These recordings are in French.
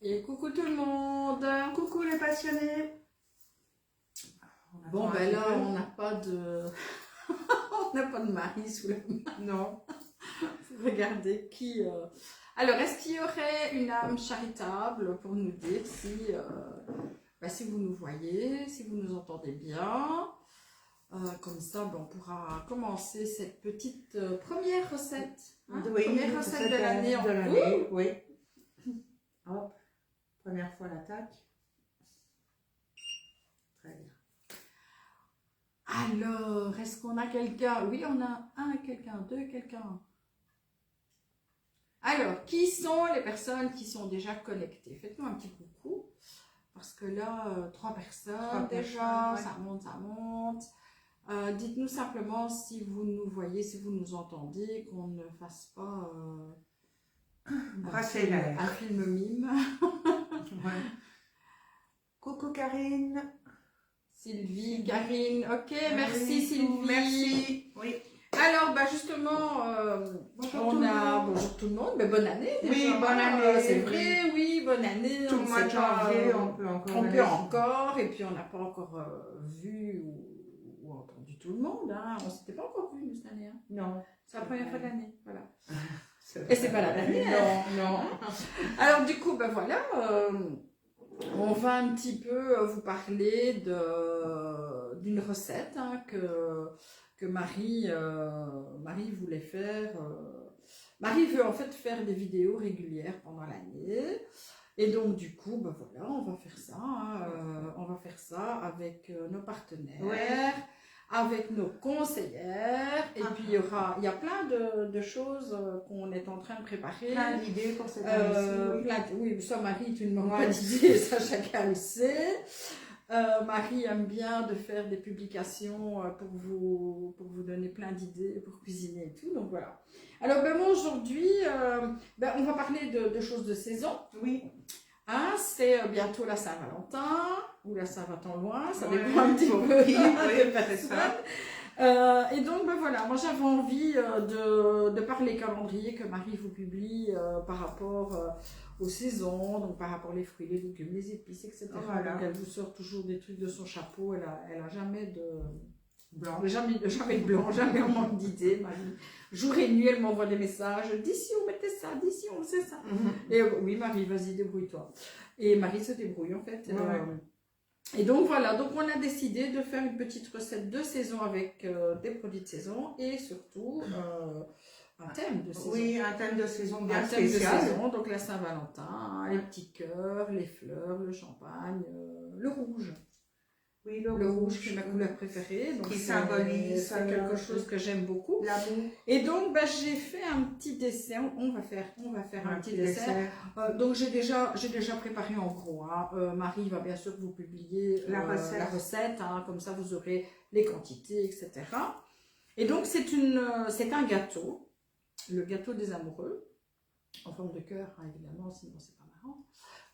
Et coucou tout le monde. Coucou les passionnés. Bon ben là on n'a pas de on n'a pas de mari sous la main. Non. Regardez qui alors est-ce qu'il y aurait une âme charitable pour nous dire si si vous nous voyez, si vous nous entendez bien, comme ça on pourra commencer cette petite première recette, hein, Oui, première recette de l'année. Oui. Hop. Première fois l'attaque. Très bien. Alors, est-ce qu'on a quelqu'un? Oui, on a deux, quelqu'un. Alors, qui sont les personnes qui sont déjà connectées? Faites-nous un petit coucou. Parce que là, 3 personnes déjà, ouais. Ça monte. Dites-nous simplement si vous nous voyez, si vous nous entendez, qu'on ne fasse pas un film mime. Ouais. Coucou Karine. Sylvie, Karine, ok, merci Sylvie. Merci. Oui. Alors, justement, bonjour tout le monde, mais bonne année. Déjà. Oui, bonne année. C'est vrai, oui, bonne année. Tout le mois de janvier, on peut encore. Et puis on n'a pas encore vu ou entendu tout le monde. Hein. On ne s'était pas encore vu nous cette année. Hein. Non. C'est la première fois de l'année, voilà. Et c'est pas la dernière. Non. Alors du coup, voilà. On va un petit peu vous parler d'une recette hein, que Marie voulait faire. Marie veut en fait faire des vidéos régulières pendant l'année. Et donc du coup, voilà, on va faire ça. Hein, on va faire ça avec nos partenaires. Ouais. Avec nos conseillères, et puis il y a plein de choses qu'on est en train de préparer. Plein d'idées pour cette année. Oui, ça Marie, tu ne demandes pas d'idées, ça chacun le sait. Marie aime bien de faire des publications pour vous donner plein d'idées pour cuisiner et tout, donc voilà. Alors moi aujourd'hui, on va parler de choses de saison. Oui. Hein, c'est bientôt la Saint-Valentin, ou la Saint-Valentin loin, ça dépend un petit peu des personnes. Et donc, voilà, moi j'avais envie de parler calendrier que Marie vous publie par rapport aux saisons, donc par rapport aux fruits, les légumes, les épices, etc. Voilà. Donc elle vous sort toujours des trucs de son chapeau, elle a jamais de blanc, jamais de blanc, jamais on manque d'idées. Marie, jour et nuit, elle m'envoie des messages, d'ici on mettait ça, d'ici on faisait ça. Et oui Marie, vas-y, débrouille-toi. Et Marie se débrouille en fait. Et donc voilà, donc on a décidé de faire une petite recette de saison avec des produits de saison et surtout un thème de saison. Oui, un thème de saison bien spécial. Un thème de saison, donc la Saint-Valentin, les petits cœurs, les fleurs, le champagne, le rouge. Oui, le rouge qui est ma couleur préférée, donc qui symbolise quelque chose que j'aime beaucoup. L'amour. Et donc j'ai fait un petit dessert. On va faire un petit dessert. Donc j'ai déjà préparé en gros. Hein. Marie va bien sûr vous publier la recette. Hein, comme ça vous aurez les quantités, etc. Et donc c'est un gâteau, le gâteau des amoureux, en forme de cœur, hein, évidemment, sinon c'est pas marrant.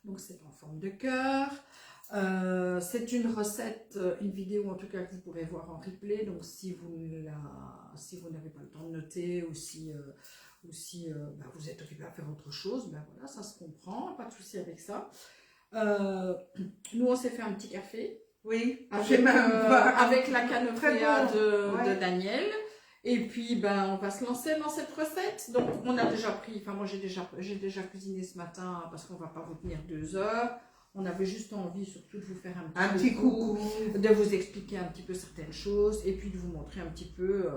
Donc c'est en forme de cœur. C'est une recette, une vidéo en tout cas que vous pourrez voir en replay, donc si vous n'avez pas le temps de noter ou si vous êtes occupé à faire autre chose, voilà, ça se comprend, pas de souci avec ça. Nous on s'est fait un petit café, oui, avec la canopéa de Daniel. Et puis on va se lancer dans cette recette. Donc on a déjà pris, moi j'ai déjà cuisiné ce matin parce qu'on va pas vous tenir 2 heures. On avait juste envie surtout de vous faire un petit coucou, de vous expliquer un petit peu certaines choses et puis de vous montrer un petit peu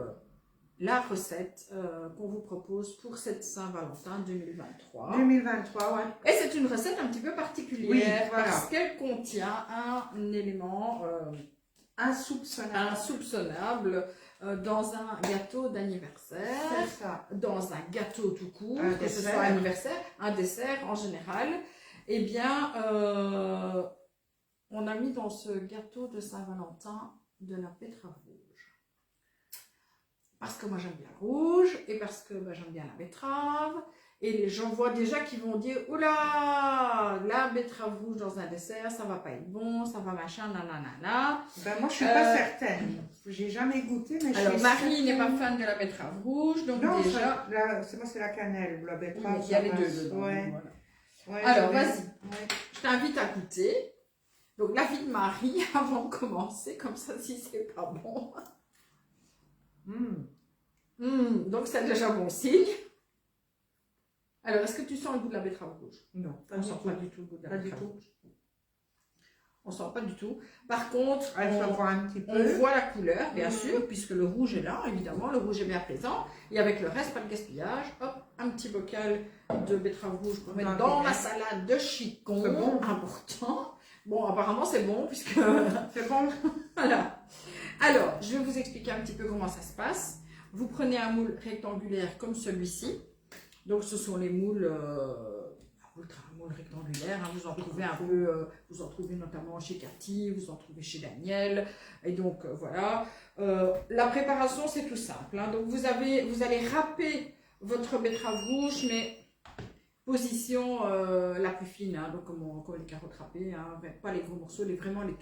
la recette qu'on vous propose pour cette Saint-Valentin 2023. 2023, ouais. Et c'est une recette un petit peu particulière parce qu'elle contient un élément insoupçonnable dans un gâteau d'anniversaire, dans un gâteau tout court, que ce soit anniversaire, un dessert en général. Eh bien, on a mis dans ce gâteau de Saint-Valentin de la betterave rouge. Parce que moi j'aime bien le rouge, et parce que j'aime bien la betterave, Et les gens voient déjà qu'ils vont dire « Oula, la betterave rouge dans un dessert, ça va pas être bon, ça va machin, nanana. » Ben, moi, je suis pas certaine. J'ai jamais goûté, mais Alors, je suis Marie n'est pas certaine. fan de la betterave rouge, donc Non, déjà... moi, c'est la cannelle. La betterave, il y a les ça deux passe. dedans. Ouais. Voilà. Ouais, Alors, je vais- vas-y, je t'invite à goûter. Donc, l'avis de Marie, avant de commencer, comme ça, si c'est pas bon. Donc, c'est déjà bon signe. Alors, est-ce que tu sens le goût de la betterave rouge? Non, On ne sent pas du tout le goût de la Pas du betterave tout. rouge. On ne sent pas du tout. Par contre, Elle se voit un petit on peu. voit la couleur, bien sûr, puisque le rouge est là, évidemment. Le rouge est bien présent. Et avec le reste, pas de gaspillage. Hop, un petit bocal de betterave rouge pour mettre dans ma salade de chicon. C'est bon. Important. Bon, apparemment, c'est bon, puisque... C'est bon. Voilà. Alors, je vais vous expliquer un petit peu comment ça se passe. Vous prenez un moule rectangulaire comme celui-ci. Donc, ce sont les moules, moules rectangulaires. Hein. Vous en trouvez un peu, vous en trouvez notamment chez Cathy, vous en trouvez chez Daniel. Et donc, voilà. La préparation, c'est tout simple. Hein. Donc, vous allez râper votre betterave rouge, mais position la plus fine, hein, donc comme les carottes râpées, hein, pas les gros morceaux, vraiment les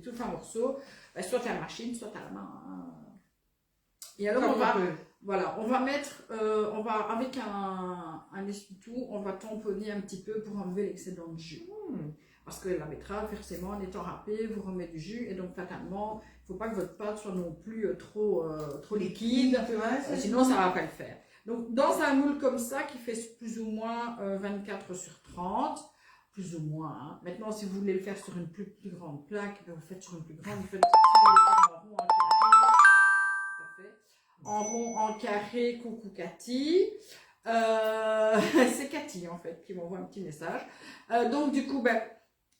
tout fins morceaux, soit à la machine, soit à la main. Hein. Et alors on va mettre, avec un essuie-tout, on va tamponner un petit peu pour enlever l'excédent de jus. Parce que la betterave, forcément, en étant râpée, vous remet du jus, et donc fatalement, il ne faut pas que votre pâte soit non plus trop liquide, sinon ça ne va pas le faire. Donc, dans un moule comme ça, qui fait plus ou moins 24/30, plus ou moins. Hein. Maintenant, si vous voulez le faire sur une plus grande plaque, ben vous faites sur une plus grande, vous faites en rond, en carré. Tout à fait. En rond, en carré, coucou Cathy. C'est Cathy, en fait, qui m'envoie un petit message. Donc, du coup, ben,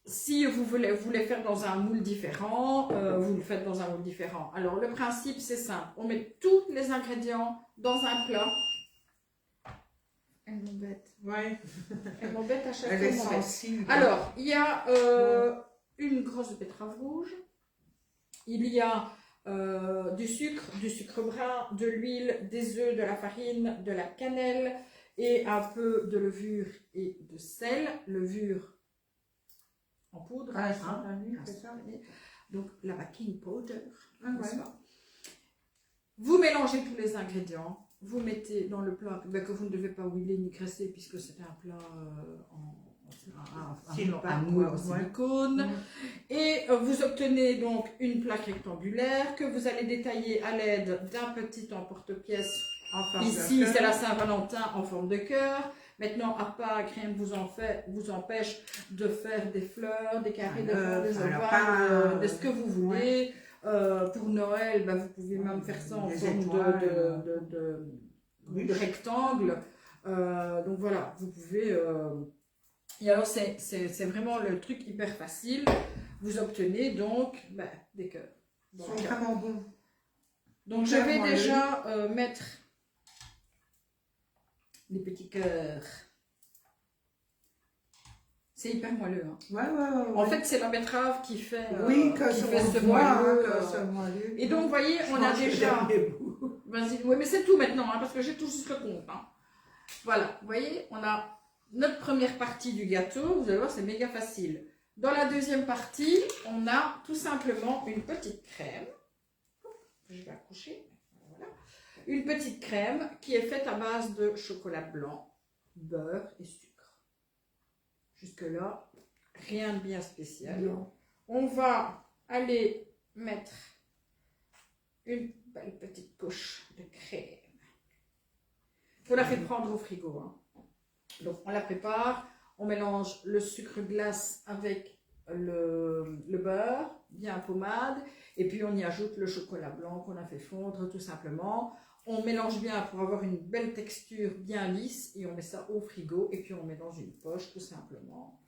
si vous voulez faire dans un moule différent, vous le faites dans un moule différent. Alors, le principe, c'est simple. On met tous les ingrédients dans un plat. Elle m'embête. Ouais. Elle m'embête à chaque fois. Elle est sensible. Alors, il y a une grosse betterave rouge. Il y a du sucre brun, de l'huile, des œufs, de la farine, de la cannelle et un peu de levure et de sel. Levure en poudre. Donc, la baking powder. Vous mélangez tous les ingrédients. Vous mettez dans le plat que vous ne devez pas huiler ni graisser puisque c'est un plat un moule en silicone. Et vous obtenez donc une plaque rectangulaire que vous allez détailler à l'aide d'un petit emporte-pièce. Ici, c'est la Saint-Valentin en forme de cœur. Maintenant, à Pâques, rien ne vous empêche de faire des fleurs, des carrés, des ovales, de ce que vous voulez. Pour Noël, ben, vous pouvez même faire ça en forme de rectangle. Donc voilà, vous pouvez... Et alors, c'est vraiment le truc hyper facile. Vous obtenez donc des cœurs. Ils sont vraiment bons. Donc je vais déjà mettre les petits cœurs. C'est hyper moelleux. Hein. Ouais. En fait, c'est la betterave qui fait, ce moelleux. Et donc, vous voyez, on a déjà... Vas-y, oui, mais c'est tout maintenant, hein, parce que j'ai tout juste le compte. Hein. Voilà, vous voyez, on a notre première partie du gâteau. Vous allez voir, c'est méga facile. Dans la deuxième partie, on a tout simplement une petite crème. Je vais accoucher. Voilà. Une petite crème qui est faite à base de chocolat blanc, beurre et sucre. Jusque-là, rien de bien spécial. Non. On va aller mettre une belle petite couche de crème. Il faut la faire prendre au frigo. Hein. Donc, on la prépare. On mélange le sucre glace avec le beurre, bien pommade. Et puis, on y ajoute le chocolat blanc qu'on a fait fondre tout simplement. On mélange bien pour avoir une belle texture bien lisse et on met ça au frigo et puis on met dans une poche tout simplement.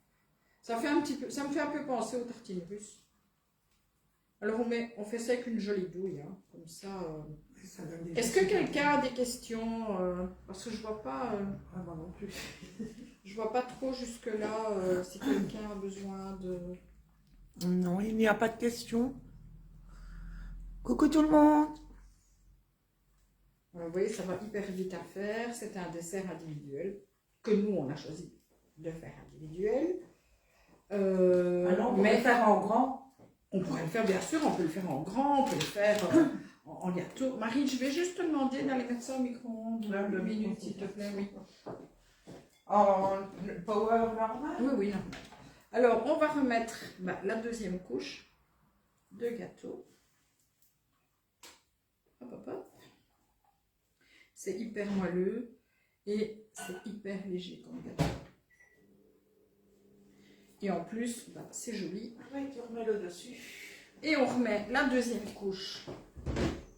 Ça me fait un peu penser aux tartines russes. Alors on fait ça avec une jolie douille, hein, comme ça. Est-ce que quelqu'un a des questions parce que je vois pas. Moi non plus. Je vois pas trop jusque là si quelqu'un a besoin de. Non, il n'y a pas de questions. Coucou tout le monde. Vous voyez, ça va hyper vite à faire. C'est un dessert individuel. que nous, on a choisi de faire individuel. Alors, on pourrait le faire en grand. On pourrait le faire, bien sûr, on peut le faire en grand, on peut le faire en gâteau. Marie, je vais juste te demander d'aller mettre ça au micro-ondes, 2 minutes, s'il te plaît, oui. En power normal? Oui, oui, normal. Alors, on va remettre la deuxième couche de gâteau. Hop, hop, hop. C'est hyper moelleux et c'est hyper léger comme gâteau. Et en plus, c'est joli. Oui, tu remets le dessus. Et on remet la deuxième couche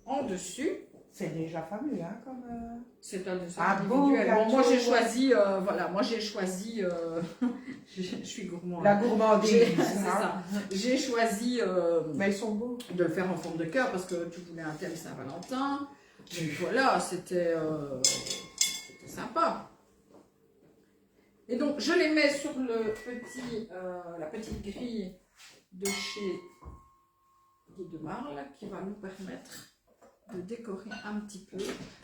en dessus. C'est déjà fameux, hein, comme... C'est un dessin individuel. Bon, moi j'ai choisi, voilà, moi j'ai choisi, je suis gourmand. La gourmandise. C'est ça. J'ai choisi mais ils sont beaux. De le faire en forme de cœur parce que tu voulais un thème Saint-Valentin. Donc voilà, c'était sympa. Et donc je les mets sur le la petite grille de chez Guy de Marle qui va nous permettre de décorer un petit peu.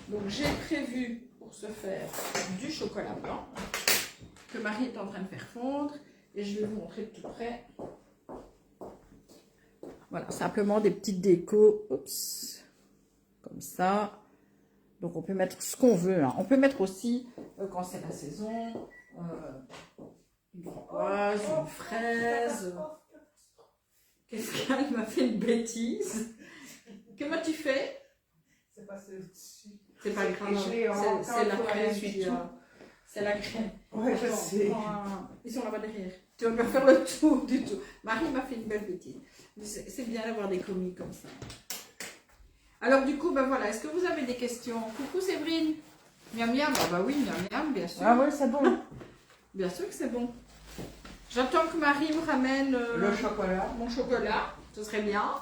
Donc j'ai prévu pour ce faire du chocolat blanc que Marie est en train de faire fondre et je vais vous montrer de tout près. Voilà, simplement des petites décos, oups, comme ça. Donc on peut mettre ce qu'on veut, hein. On peut mettre aussi, quand c'est la saison, une framboise, une fraise. Qu'est-ce qu'elle m'a fait une bêtise? Que m'as-tu fait? C'est passé au-dessus. C'est pas grave, c'est la crème. C'est la crème. Ouais, je sais. Ils sont là-bas derrière. Tu vas me faire le tour du tout. Marie m'a fait une belle bêtise. C'est bien d'avoir des commis comme ça. Alors du coup, ben voilà, est-ce que vous avez des questions? Coucou Séverine. Miam miam, ah bah oui, miam miam, bien sûr. Ah ouais, c'est bon. Bien sûr que c'est bon. J'attends que Marie me ramène le chocolat. Mon chocolat, ce serait bien.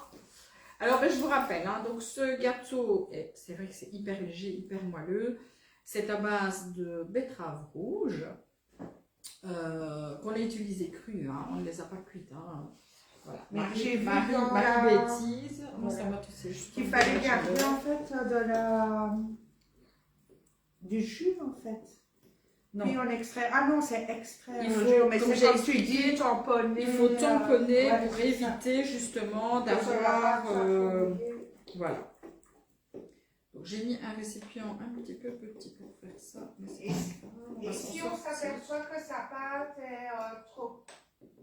Alors ben, je vous rappelle, hein, donc ce gâteau, c'est vrai que c'est hyper léger, hyper moelleux. C'est à base de betterave rouge qu'on a utilisé cru, hein, on ne les a pas cuites. Hein. Voilà. J'ai vu Marie bêtise. Moi, ça m'a touché. Qu'il fallait garder en fait du jus en fait. Non. Puis on extrait. Ah non, c'est extrait. Il faut, mais comme c'est comme tu dis, tamponner. Il faut tamponner ouais, pour éviter justement d'avoir. Voilà. Donc j'ai mis un récipient un petit peu petit pour faire ça. Et si on s'aperçoit que sa pâte est trop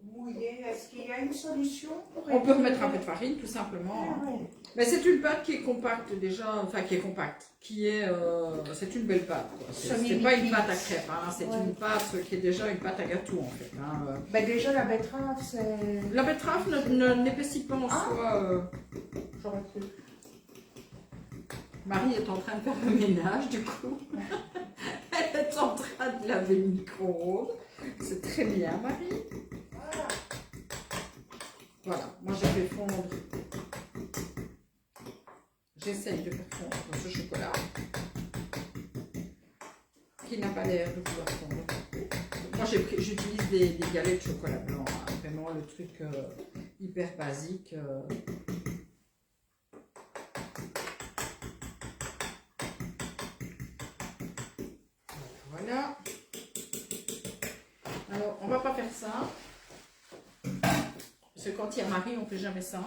mouillée, est-ce qu'il y a une solution pour On peut remettre un peu de farine tout simplement. Ah, ouais. Mais c'est une pâte qui est compacte déjà, enfin qui est compacte, c'est une belle pâte. C'est pas une pâte à crêpes, hein, c'est une pâte qui est déjà une pâte à gâteau en fait. Hein. Ben déjà la betterave c'est... La betterave n'épaissit pas en soi. J'aurais cru. Marie est en train de faire le ménage du coup. Elle est en train de laver le micro-ondes. C'est très bien Marie. Voilà, moi je vais fondre. J'essaye de faire fondre ce chocolat qui n'a pas l'air de pouvoir fondre. Moi j'utilise des galets de chocolat blanc, hein, vraiment le truc hyper basique. Voilà. Alors on va pas faire ça. Parce que quand il y a Marie, on ne fait jamais ça.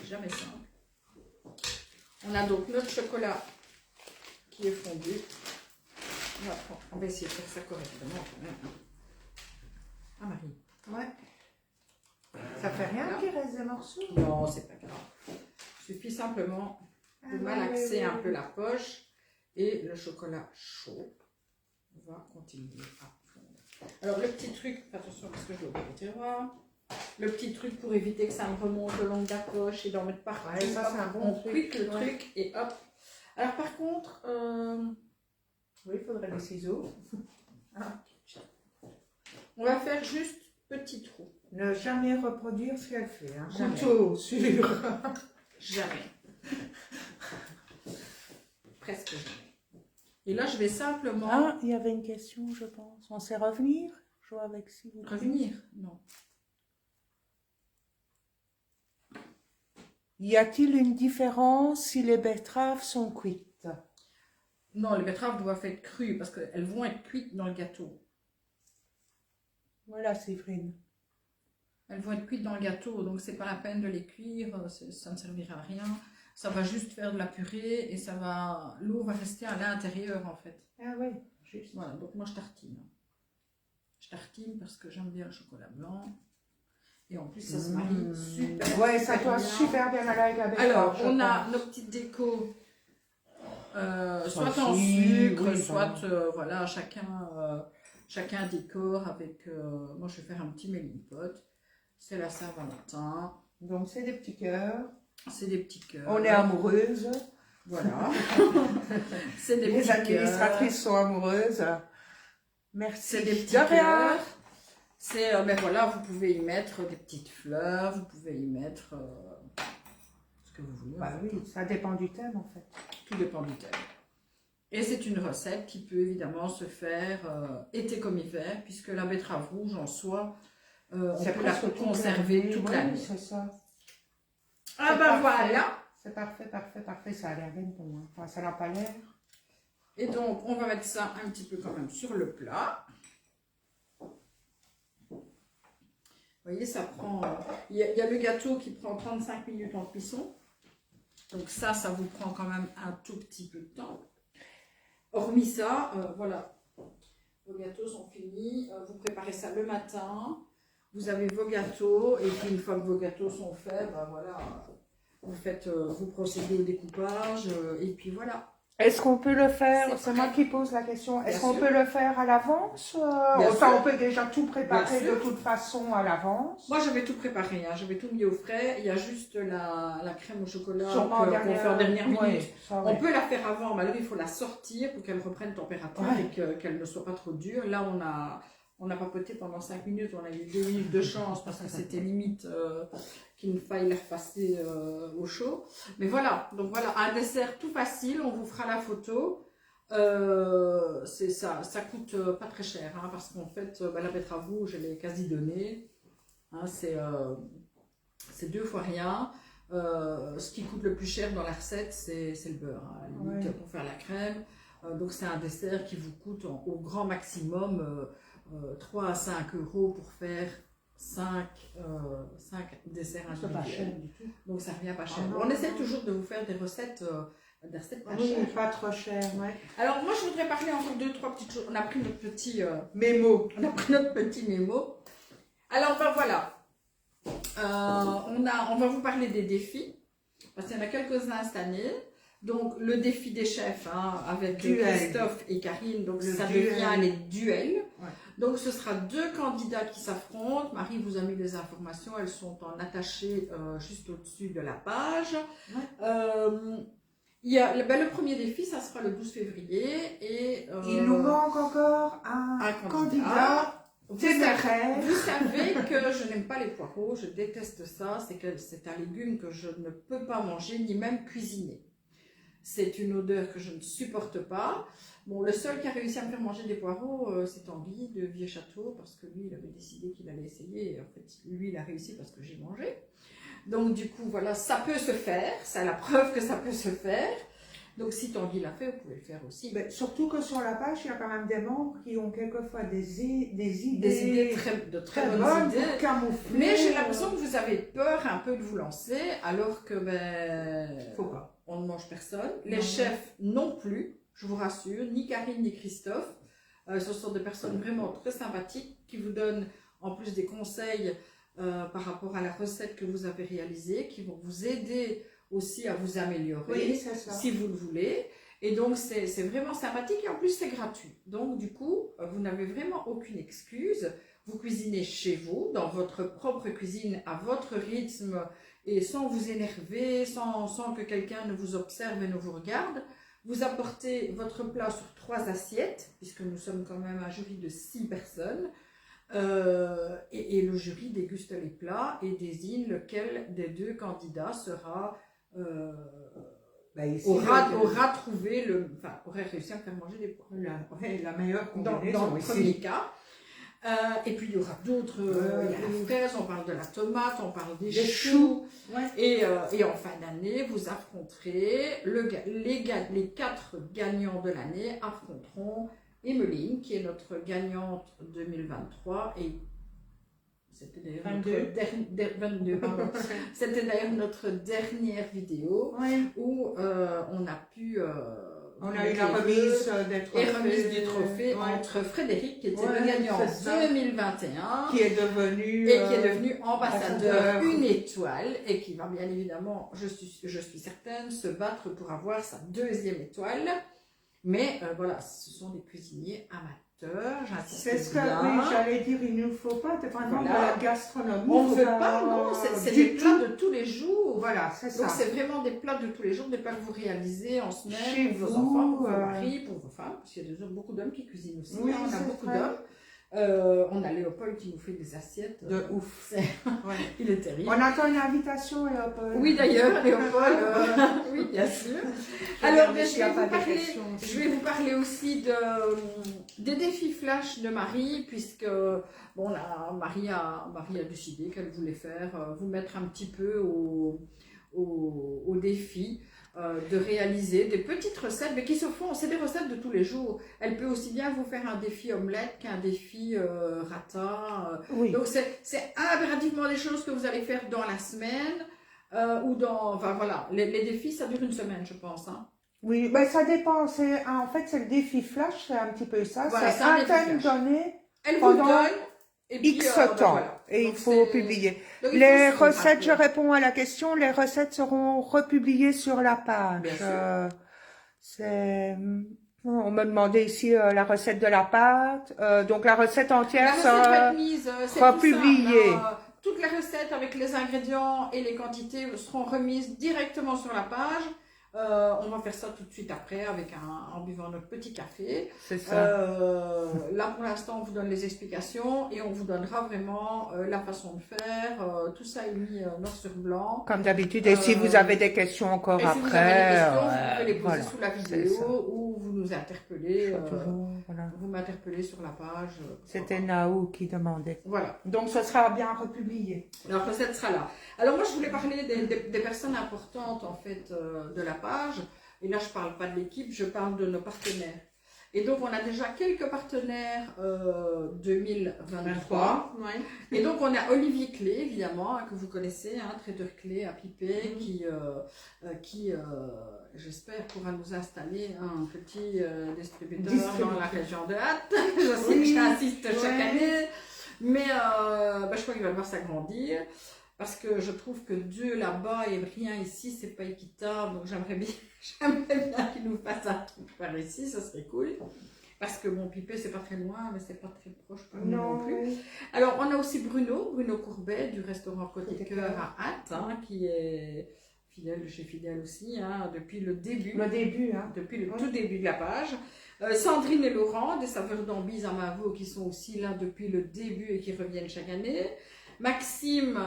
Jamais simple. On a donc notre chocolat qui est fondu. On va essayer de faire ça correctement quand même. Ah Marie. Ouais. Ça fait rien qu'il reste des morceaux? Non, c'est pas grave. Il suffit simplement de malaxer un peu la poche et le chocolat chaud va continuer à fondre. Alors le petit truc, attention parce que je dois le tiroir. Le petit truc pour éviter que ça me remonte le long de la poche et d'en mettre partout. Ouais, ça c'est un bon on quitte le truc et hop. Alors par contre, oui, il faudrait des ciseaux. On va faire juste petit trou. Ne jamais reproduire ce qu'elle fait. Hein. Jamais. Couteau, sûr. Jamais. Presque jamais. Et là, je vais simplement... Ah, il y avait une question, je pense. On sait revenir? Je vois avec si vous Revenir? Non. Y a-t-il une différence si les betteraves sont cuites? Non, les betteraves doivent être crues parce qu'elles vont être cuites dans le gâteau. Voilà, Séverine. Elles vont être cuites dans le gâteau, donc c'est pas la peine de les cuire, ça ne servira à rien. Ça va juste faire de la purée et l'eau va rester à l'intérieur en fait. Ah oui, juste. Voilà, donc moi je tartine. Je tartine parce que j'aime bien le chocolat blanc. Et en plus ça se marie super. Ouais, ça doit super bien aller avec la Alors, on a nos petites décos, soit en sucre, oui, soit voilà, chacun décore avec. Moi je vais faire un petit melting pot. C'est la Saint-Valentin. Donc c'est des petits cœurs. C'est des petits cœurs. On est amoureuses. Voilà. C'est des Les petits administratrices sont amoureuses. Merci. C'est des petits cœurs. C'est, ben voilà, vous pouvez y mettre des petites fleurs, vous pouvez y mettre ce que vous voulez. Bah oui, ça dépend du thème en fait. Tout dépend du thème. Et c'est une recette qui peut évidemment se faire été comme hiver, puisque la betterave rouge en soi, on peut la conserver toute l'année. C'est ça. Ah ben voilà. C'est parfait, parfait, parfait. Ça a l'air bien pour moi. Enfin, ça n'a pas l'air. Et donc, on va mettre ça un petit peu quand même sur le plat. Vous voyez, ça prend... Il y a le gâteau qui prend 35 minutes en cuisson. Donc ça vous prend quand même un tout petit peu de temps. Hormis ça, voilà. Vos gâteaux sont finis. Vous préparez ça le matin. Vous avez vos gâteaux. Et puis, une fois que vos gâteaux sont faits, ben voilà, vous procédez au découpage. Et puis voilà. Est-ce qu'on peut le faire, c'est moi qui pose la question, est-ce qu'on peut le faire à l'avance? Enfin, on peut déjà tout préparer de toute façon à l'avance. Moi, j'avais tout préparé, hein. J'avais tout mis au frais. Il y a juste la crème au chocolat qu'on fait en dernière minute. Oui, ça, oui. On peut la faire avant, mais alors il faut la sortir pour qu'elle reprenne température et qu'elle ne soit pas trop dure. Là, on a papoté pendant 5 minutes, on a eu 2 minutes de chance parce que c'était limite qu'il faille la repasser au chaud. Mais voilà, donc voilà, un dessert tout facile, on vous fera la photo. C'est ça coûte pas très cher, hein, parce qu'en fait, la betterave rouge, je l'ai quasi donnée. Hein, c'est 2 fois rien. Ce qui coûte le plus cher dans la recette, c'est le beurre, hein, à la limite, pour faire la crème. Donc c'est un dessert qui vous coûte au grand maximum 3 à 5 euros pour faire 5 desserts individuels. C'est pas cher du tout. Donc ça revient pas cher. On essaie toujours de vous faire des recettes pas chères. Pas trop chères, ouais. Alors moi je voudrais parler encore 2-3 petites choses. On a pris notre petit mémo. Alors ben voilà. On va vous parler des défis. Parce qu'il y en a quelques-uns cette année. Donc, le défi des chefs, hein, avec Christophe et Karine, donc ça devient les duels. Ouais. Donc, ce sera 2 candidats qui s'affrontent. Marie vous a mis les informations, elles sont en attaché juste au-dessus de la page. Ouais. Il y a, le premier défi, ça sera le 12 février. Et, il nous manque encore un candidat. Vous savez que je n'aime pas les poireaux, je déteste ça. C'est un légume que je ne peux pas manger, ni même cuisiner. C'est une odeur que je ne supporte pas. Bon, le seul qui a réussi à me faire manger des poireaux, c'est Tanguy de Vieux-Château, parce que lui, il avait décidé qu'il allait essayer. Et en fait, lui, il a réussi parce que j'ai mangé. Donc, du coup, voilà, ça peut se faire. C'est la preuve que ça peut se faire. Donc, si Tanguy l'a fait, vous pouvez le faire aussi. Mais surtout que sur la page, il y a quand même des membres qui ont quelquefois des idées de très bonnes idées. Pour camoufler. Mais j'ai l'impression que vous avez peur un peu de vous lancer, alors que, faut pas. On ne mange personne. Les chefs non plus, je vous rassure, ni Karine ni Christophe. Ce sont des personnes vraiment très sympathiques qui vous donnent en plus des conseils par rapport à la recette que vous avez réalisée, qui vont vous aider aussi à vous améliorer si vous le voulez. Et donc c'est vraiment sympathique et en plus c'est gratuit. Donc du coup, vous n'avez vraiment aucune excuse. Vous cuisinez chez vous, dans votre propre cuisine, à votre rythme, et sans vous énerver, sans que quelqu'un ne vous observe et ne vous regarde. Vous apportez votre plat sur 3 assiettes, puisque nous sommes quand même un jury de 6 personnes, et le jury déguste les plats et désigne lequel des 2 candidats sera, aura réussi à faire manger des pois. La meilleure combinaison dans le premier cas. Et puis il y aura d'autres, il y a la fraise, on parle de la tomate, on parle des choux. Ouais. Et en fin d'année, vous affronterez, les 4 gagnants de l'année affronteront Emeline, qui est notre gagnante 2023, et c'était d'ailleurs c'était d'ailleurs notre dernière vidéo où on a pu on a eu la remise du trophée entre Frédéric, qui était le gagnant 2021, qui est devenu ambassadeur une étoile, et qui va bien évidemment, je suis certaine, se battre pour avoir sa 2e étoile. Mais voilà, ce sont des cuisiniers amateurs, j'insiste bien. C'est ce que j'allais dire, il ne faut pas vraiment de la gastronomie. On ne veut pas, non, c'est des plats de tous les jours. Voilà, c'est ça. Donc c'est vraiment des plats de tous les jours, des plats que vous réalisez en semaine, chez pour vos enfants, pour vos maris, pour vos femmes, parce qu'il y a beaucoup d'hommes qui cuisinent aussi, oui, on a beaucoup d'hommes. On a Léopold qui nous fait des assiettes. De ouf. Il est terrible. On attend une invitation, Léopold. Oui, d'ailleurs, Léopold. Oui, bien sûr. Alors, je vais vous parler aussi des défis flash de Marie, puisque bon, Marie a décidé qu'elle voulait vous mettre un petit peu au défi. De réaliser des petites recettes, mais qui se font, c'est des recettes de tous les jours. Elle peut aussi bien vous faire un défi omelette qu'un défi rata. Donc c'est impérativement des choses que vous allez faire dans la semaine enfin voilà, les défis ça dure une semaine, je pense. Hein. Oui, ben ça dépend. En fait, c'est le défi flash, c'est un petit peu ça. Voilà, c'est un thème donné. Elle vous donne. Et puis, X temps, et donc il faut publier. Les recettes, je réponds à la question, les recettes seront republiées sur la page. On me demandait ici la recette de la pâte, donc la recette entière sera republiée. Toutes les recettes avec les ingrédients et les quantités seront remises directement sur la page. On va faire ça tout de suite après en buvant notre petit café. C'est ça. Là pour l'instant on vous donne les explications et on vous donnera vraiment la façon de faire. Tout ça est mis noir sur blanc. Comme d'habitude. Et si vous avez des questions encore après, si vous avez des questions, vous pouvez les poser sous la vidéo ou vous nous interpellez. Vous m'interpellez sur la page. C'était Naou qui demandait. Voilà. Donc ce sera bien republié. La recette sera là. Alors moi je voulais parler des personnes importantes en fait de la page, et là je parle pas de l'équipe, je parle de nos partenaires. Et donc on a déjà quelques partenaires 2023. Et donc on a Olivier Clé évidemment, que vous connaissez, traiteur clé à Pipé, qui j'espère pourra nous installer un petit distributeur dans la région de Hatt. Je sais que j'insiste chaque année, mais je crois qu'il va le voir s'agrandir. Parce que je trouve que Dieu là-bas et rien ici, c'est pas équitable. Donc j'aimerais bien qu'il nous fasse un truc par ici, ça serait cool. Parce que mon Pipé, c'est pas très loin, mais c'est pas très proche par nous non plus. Alors on a aussi Bruno Courbet du restaurant Côté Cœur à Hatt, qui est fidèle chez Fidèle aussi, depuis le début. Depuis le tout début de la page. Sandrine et Laurent, des saveurs d'Ambise à Mavo, qui sont aussi là depuis le début et qui reviennent chaque année. Maxime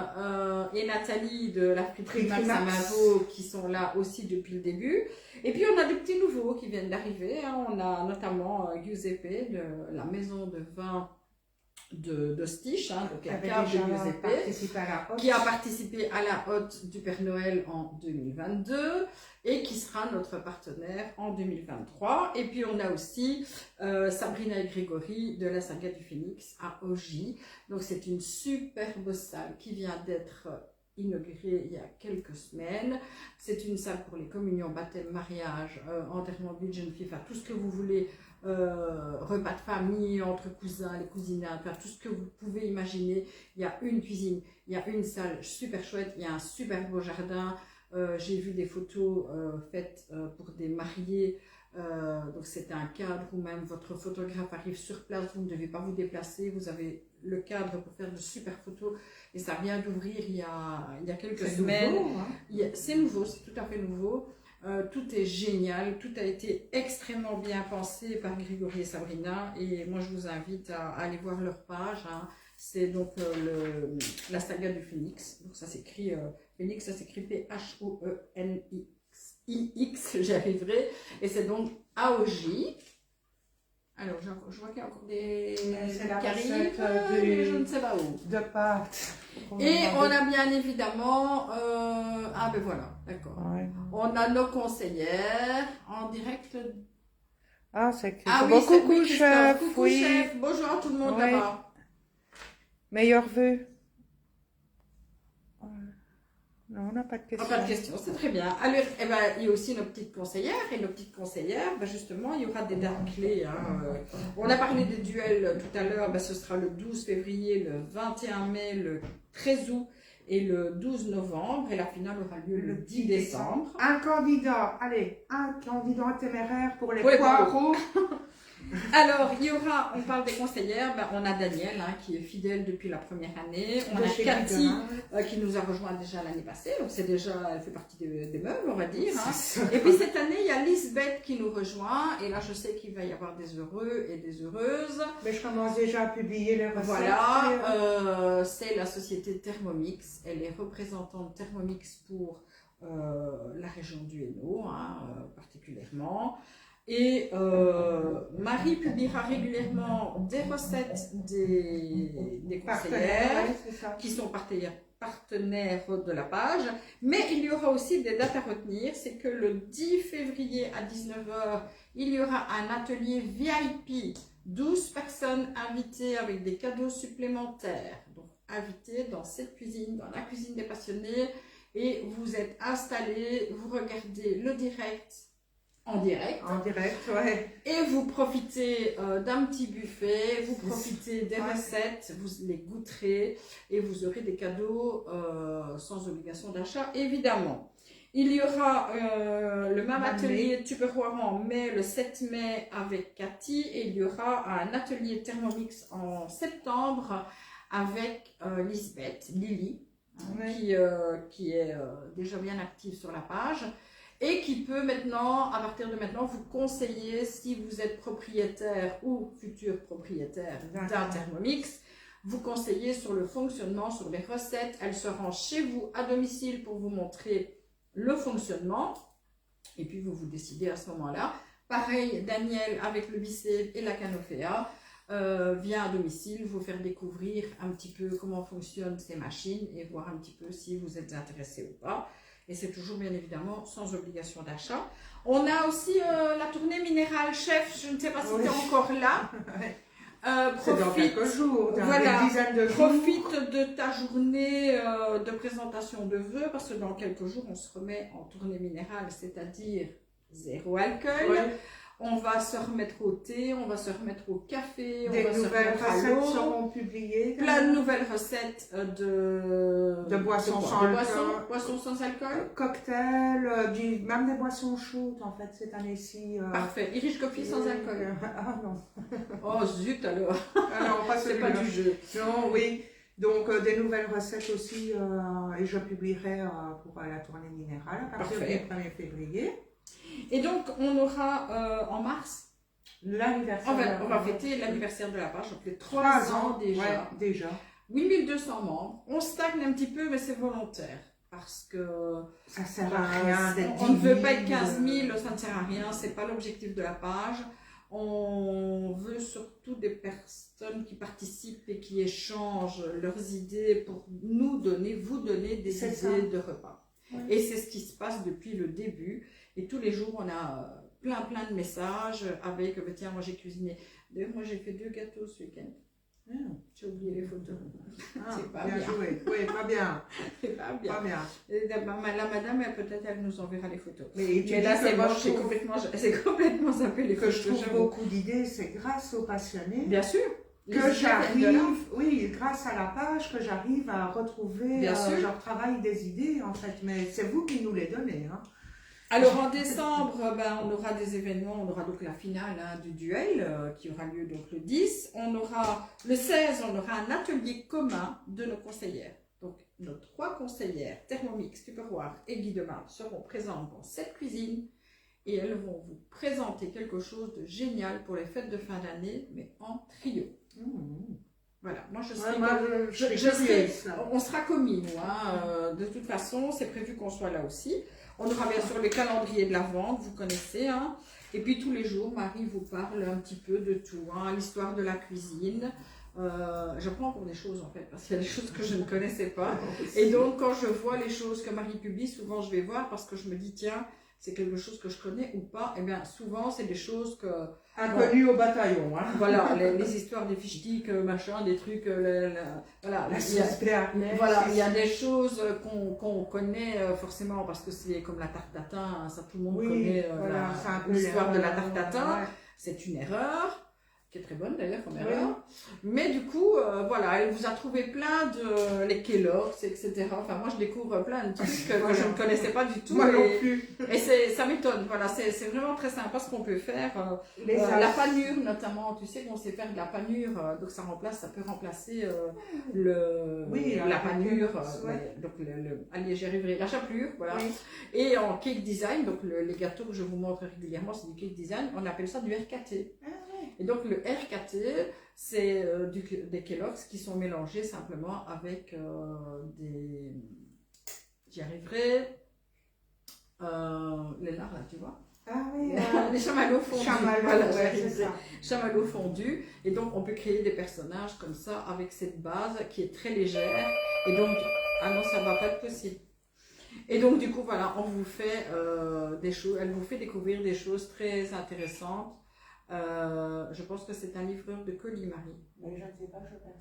et Nathalie de la friterie Max à Mavo qui sont là aussi depuis le début. Et puis on a des petits nouveaux qui viennent d'arriver. On a notamment Giuseppe de la maison de vin de Stich, donc un cadre de Giuseppe, qui a participé à la Hotte du Père Noël en 2022 et qui sera notre partenaire en 2023. Et puis on a aussi Sabrina et Grégory de la Saga du Phénix à Ogy. Donc c'est une superbe salle qui vient d'être inaugurée il y a quelques semaines. C'est une salle pour les communions, baptêmes, mariages, enterrement de vie de jeune fille, enfin tout ce que vous voulez. Repas de famille, entre cousins, les cousinats, enfin, tout ce que vous pouvez imaginer. Il y a une cuisine, il y a une salle super chouette, il y a un super beau jardin. J'ai vu des photos faites pour des mariés. Donc c'est un cadre où même votre photographe arrive sur place, vous ne devez pas vous déplacer, vous avez le cadre pour faire de super photos et ça vient d'ouvrir il y a quelques semaines. C'est nouveau, c'est tout à fait nouveau. Tout est génial, tout a été extrêmement bien pensé par Grégory et Sabrina et moi je vous invite à aller voir leur page. C'est donc la saga du Phénix, donc ça s'écrit Phénix, ça s'écrit P-H-O-E-N-I-X, j'y arriverai, et c'est donc à Ogy. Alors, je vois qu'il y a encore des c'est la qui recette arrivent, mais je ne sais pas où. de pâtes. Et on a bien évidemment... ah ben voilà, d'accord. Ouais. On a nos conseillères en direct. Ah, c'est Ah oui, bon, c'est coucou, chef. Coucou, Oui. chef. Bonjour à tout le monde Ouais. là-bas. Meilleurs vœux. Non, on n'a pas de questions. Pas de questions, c'est très bien. Alors, eh ben, il y a aussi nos petites conseillères. Et nos petites conseillères, ben, justement, il y aura des dates clés. Hein. On a parlé des duels tout à l'heure. Ben, ce sera le 12 février, le 21 mai, le 13 août et le 12 novembre. Et la finale aura lieu le 10 décembre. Un candidat téméraire pour les Pour les poireaux. Alors, il y aura, on parle des conseillères, ben, on a Danielle qui est fidèle depuis la première année, on a Cathy qui nous a rejoint déjà l'année passée, donc c'est déjà, elle fait partie des meubles, on va dire. Hein. Et puis cette année, il y a Lisbeth qui nous rejoint, et là je sais qu'il va y avoir des heureux et des heureuses. Mais je commence déjà à publier les recettes. Voilà, c'est la société Thermomix, elle est représentante Thermomix pour la région du Hainaut, particulièrement. Et Marie publiera régulièrement des recettes des conseillères qui sont partenaires de la page. Mais il y aura aussi des dates à retenir. C'est que le 10 février à 19 h, il y aura un atelier VIP. 12 personnes invitées avec des cadeaux supplémentaires. Donc invitées dans cette cuisine, dans la cuisine des passionnés. Et vous êtes installés, vous regardez le direct. En direct, ouais. Et vous profitez d'un petit buffet, vous profitez des recettes, vous les goûterez et vous aurez des cadeaux sans obligation d'achat, évidemment. Il y aura le même atelier Tupperware en mai, le 7 mai avec Cathy, et il y aura un atelier Thermomix en septembre avec Lisbeth, Lily, qui est déjà bien active sur la page. Et qui peut maintenant, à partir de maintenant, vous conseiller si vous êtes propriétaire ou futur propriétaire d'un Thermomix, vous conseiller sur le fonctionnement, sur les recettes. Elle se rend chez vous à domicile pour vous montrer le fonctionnement. Et puis vous vous décidez à ce moment-là. Pareil, Daniel avec le Bicep et la Canofea vient à domicile vous faire découvrir un petit peu comment fonctionnent ces machines et voir un petit peu si vous êtes intéressé ou pas. Et c'est toujours bien évidemment sans obligation d'achat. On a aussi la tournée minérale chef, je ne sais pas si tu es encore là. C'est dans quelques jours, une dizaine de jours. Profite de ta journée de présentation de vœux parce que dans quelques jours on se remet en tournée minérale, c'est-à-dire zéro alcool. Oui. On va se remettre au thé, on va se remettre au café, des nouvelles recettes seront publiées. Plein de nouvelles recettes de boissons sans alcool. Cocktails, même des boissons chaudes en fait cette année-ci. Parfait. Irish Coffee sans alcool. Ah non. Oh zut alors. Alors pas c'est pas du jeu. Non, oui. Donc des nouvelles recettes aussi et je publierai pour la tournée minérale à partir du 1er février. Et donc, on aura en mars l'anniversaire. On va fêter l'anniversaire de la page, donc les 3 ans déjà. Ouais, déjà. 8200 membres. On stagne un petit peu, mais c'est volontaire. Parce que ça ne sert à rien d'être 10 000. On ne veut pas être 15 000, ça ne sert à rien. Ce n'est pas l'objectif de la page. On veut surtout des personnes qui participent et qui échangent leurs idées pour vous donner des idées de repas. Ouais. Et c'est ce qui se passe depuis le début. Et tous les jours, on a plein de messages avec « Tiens, moi j'ai cuisiné. D'ailleurs, moi j'ai fait 2 gâteaux ce week-end. J'ai oublié les photos. C'est pas bien. Joué. Oui, pas bien. C'est pas bien. Pas bien. Et la madame, peut-être, elle nous enverra les photos. Mais là, c'est moche, c'est complètement zappé les photos. Que je trouve beaucoup d'idées, c'est grâce aux passionnés. Bien sûr. Que j'arrive, oui, grâce à la page, que j'arrive à retrouver leur travail des idées, en fait. Mais c'est vous qui nous les donnez, hein. Alors en décembre, on aura des événements, on aura donc la finale du duel qui aura lieu donc le 10. On aura le 16, on aura un atelier commun de nos conseillères. Donc nos 3 conseillères, Thermomix, Tupperware et Guy Demain, seront présentes dans cette cuisine et elles vont vous présenter quelque chose de génial pour les fêtes de fin d'année, mais en trio. Voilà, moi je serai, on sera commis, nous, hein, de toute façon, c'est prévu qu'on soit là aussi. On aura bien sûr le calendrier de l'Avent, vous connaissez. Hein. Et puis tous les jours, Marie vous parle un petit peu de tout. Hein, l'histoire de la cuisine. J'apprends encore des choses en fait, parce qu'il y a des choses que je ne connaissais pas. Et donc quand je vois les choses que Marie publie, souvent je vais voir parce que je me dis tiens, c'est quelque chose que je connais ou pas. Et bien souvent c'est des choses que... Inconnues au bataillon. Hein. Voilà, les histoires des fichetiques, machin, des trucs... voilà, il y a des choses qu'on connaît forcément parce que c'est comme la tarte tatin, hein, ça tout le monde connaît l'histoire de la tarte tatin. Ouais. C'est une erreur. Qui est très bonne d'ailleurs comme erreur. Mais du coup, voilà, elle vous a trouvé plein de les Kellogg's, etc. Enfin, moi je découvre plein de trucs que je ne connaissais pas du tout. Moi non plus. Et ça m'étonne, voilà, c'est vraiment très sympa ce qu'on peut faire. La panure notamment, tu sais qu'on sait faire de la panure, donc ça peut remplacer la panure, donc allez, j'y arriverai, la chapelure, voilà. Oui. Et en cake design, donc les gâteaux que je vous montre régulièrement, c'est du cake design, on appelle ça du RKT. Et donc le RKT, c'est des Kellogg's qui sont mélangés simplement avec des... J'y arriverai. Les lards là, tu vois. Ah oui. Les chamallows fondus. C'est ça. Chamallows fondus. Et donc on peut créer des personnages comme ça avec cette base qui est très légère. Et donc, ah non, ça va pas être possible. Et donc du coup, voilà, on vous fait des choses, elle vous fait découvrir des choses très intéressantes. Je pense que c'est un livreur de colis, Marie. Mais je ne sais pas, je pense.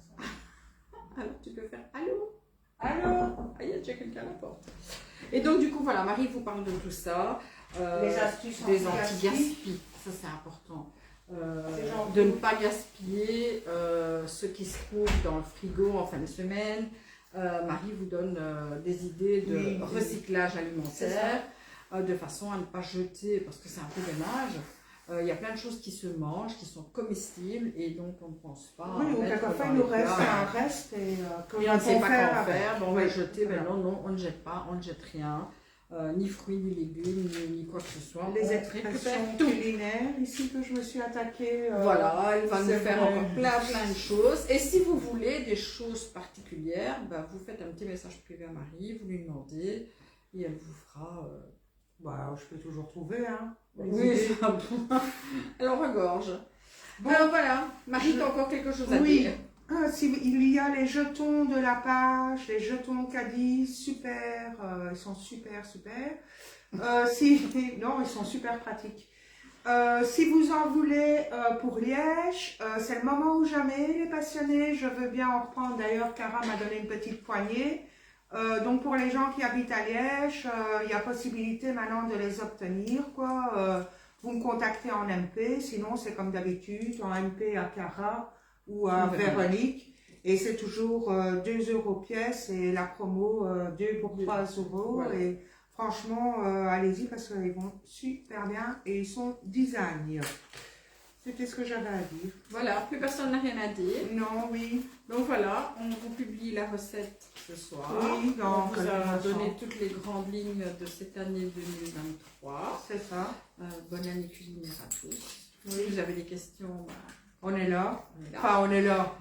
Alors tu peux faire allô? Allô? Ah, il y a déjà quelqu'un à la porte. Et donc du coup, voilà, Marie vous parle de tout ça. Les astuces des anti-gaspi, ça c'est important. De ne pas gaspiller ce qui se trouve dans le frigo en fin de semaine. Marie vous donne des idées de recyclage alimentaire, de façon à ne pas jeter, parce que c'est un peu dommage. Il y a plein de choses qui se mangent, qui sont comestibles, et donc on ne pense pas. Oui, ou quelquefois il nous reste un reste, et on ne sait pas quoi faire. Bon, on va jeter, ben non, on ne jette pas, on ne jette rien. Ni fruits, ni légumes, ni quoi que ce soit. Les expressions culinaires ici que je me suis attaquée. Voilà, elle va nous faire encore plein de choses. Et si vous voulez des choses particulières, ben, vous faites un petit message privé à Marie, vous lui demandez, et elle vous fera... je peux toujours trouver, hein. Oui, elle en regorge. Bon. Alors voilà, Marie, tu as encore quelque chose à dire? Il y a les jetons de la page, les jetons Cadiz, super, ils sont super. Non, ils sont super pratiques. Si vous en voulez pour Liège, c'est le moment ou jamais, les passionnés. Je veux bien en reprendre. D'ailleurs, Cara m'a donné une petite poignée. Donc pour les gens qui habitent à Liège, il y a possibilité maintenant de les obtenir, quoi. Vous me contactez en MP, sinon c'est comme d'habitude, en MP à Cara ou à Véronique, et c'est toujours 2 € pièce, et la promo 2 pour 3 €. Voilà. Et franchement, allez-y parce qu'ils vont super bien et ils sont design. C'était ce que j'avais à dire. Voilà, plus personne n'a rien à dire. Non, oui. Donc voilà, on vous publie la recette ce soir. Oui, on vous a donné toutes les grandes lignes de cette année 2023. C'est ça. Bonne année culinaire à tous. Oui. Si vous avez des questions, on est là. Enfin, on est là.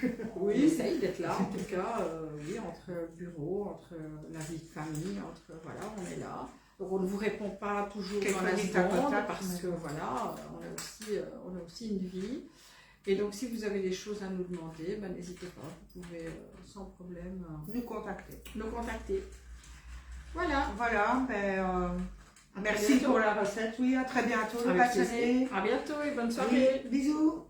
Oui, on essaye d'être là, en tout cas. Oui, entre le bureau, entre la vie de famille, voilà, on est là. Donc on ne vous répond pas toujours dans la seconde parce que voilà, on a aussi une vie. Et donc si vous avez des choses à nous demander, n'hésitez pas, vous pouvez sans problème nous contacter. Voilà. Merci pour la recette. Oui, à très bientôt. À bientôt et bonne soirée. Oui, bisous.